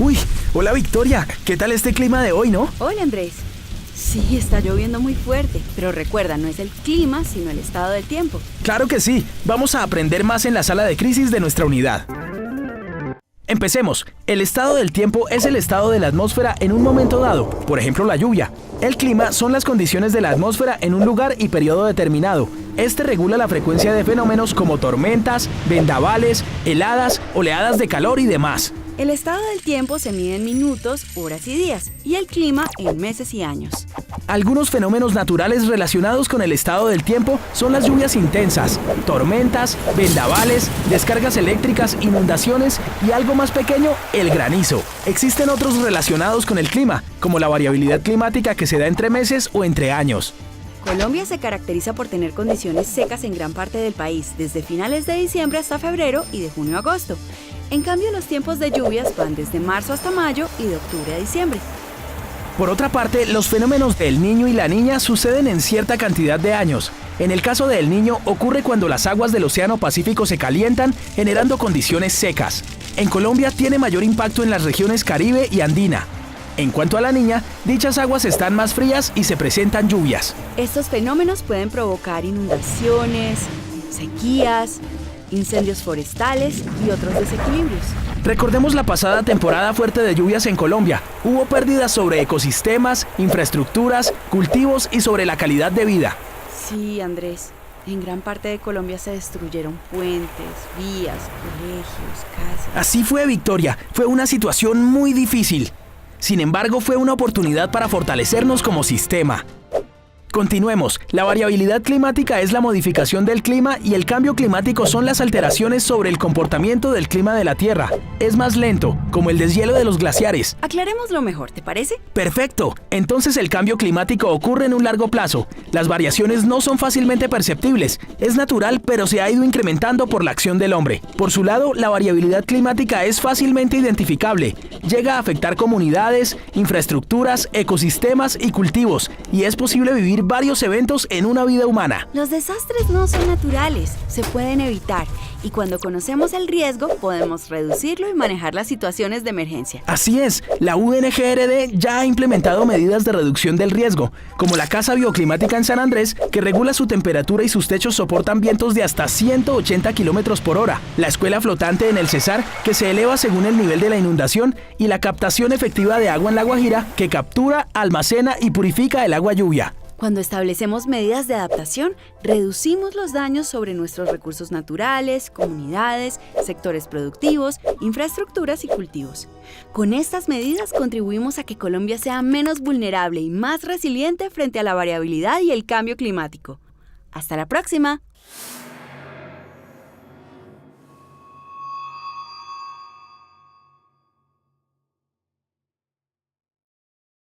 Uy, hola Victoria, ¿qué tal este clima de hoy, no? Hola Andrés. Sí, está lloviendo muy fuerte, pero recuerda, no es el clima, sino el estado del tiempo. Claro que sí, vamos a aprender más en la sala de crisis de nuestra unidad. Empecemos. El estado del tiempo es el estado de la atmósfera en un momento dado, por ejemplo la lluvia. El clima son las condiciones de la atmósfera en un lugar y periodo determinado. Este regula la frecuencia de fenómenos como tormentas, vendavales, heladas, oleadas de calor y demás. El estado del tiempo se mide en minutos, horas y días, y el clima en meses y años. Algunos fenómenos naturales relacionados con el estado del tiempo son las lluvias intensas, tormentas, vendavales, descargas eléctricas, inundaciones y algo más pequeño, el granizo. Existen otros relacionados con el clima, como la variabilidad climática que se da entre meses o entre años. Colombia se caracteriza por tener condiciones secas en gran parte del país, desde finales de diciembre hasta febrero y de junio a agosto. En cambio, los tiempos de lluvias van desde marzo hasta mayo y de octubre a diciembre. Por otra parte, los fenómenos del Niño y la Niña suceden en cierta cantidad de años. En el caso del Niño, ocurre cuando las aguas del Océano Pacífico se calientan, generando condiciones secas. En Colombia tiene mayor impacto en las regiones Caribe y Andina. En cuanto a la Niña, dichas aguas están más frías y se presentan lluvias. Estos fenómenos pueden provocar inundaciones, sequías, incendios forestales y otros desequilibrios. Recordemos la pasada temporada fuerte de lluvias en Colombia. Hubo pérdidas sobre ecosistemas, infraestructuras, cultivos y sobre la calidad de vida. Sí, Andrés. En gran parte de Colombia se destruyeron puentes, vías, colegios, casas. Así fue, Victoria. Fue una situación muy difícil. Sin embargo, fue una oportunidad para fortalecernos como sistema. Continuemos. La variabilidad climática es la modificación del clima y el cambio climático son las alteraciones sobre el comportamiento del clima de la Tierra. Es más lento, como el deshielo de los glaciares. Aclarémoslo mejor, ¿te parece? Perfecto. Entonces el cambio climático ocurre en un largo plazo. Las variaciones no son fácilmente perceptibles. Es natural, pero se ha ido incrementando por la acción del hombre. Por su lado, la variabilidad climática es fácilmente identificable. Llega a afectar comunidades, infraestructuras, ecosistemas y cultivos, y es posible vivir varios eventos en una vida humana. Los desastres no son naturales, se pueden evitar, y cuando conocemos el riesgo podemos reducirlo y manejar las situaciones de emergencia. Así es, la UNGRD ya ha implementado medidas de reducción del riesgo, como la Casa Bioclimática en San Andrés, que regula su temperatura y sus techos soportan vientos de hasta 180 kilómetros por hora, la escuela flotante en el Cesar, que se eleva según el nivel de la inundación, y la captación efectiva de agua en La Guajira, que captura, almacena y purifica el agua lluvia. Cuando establecemos medidas de adaptación, reducimos los daños sobre nuestros recursos naturales, comunidades, sectores productivos, infraestructuras y cultivos. Con estas medidas contribuimos a que Colombia sea menos vulnerable y más resiliente frente a la variabilidad y el cambio climático. ¡Hasta la próxima!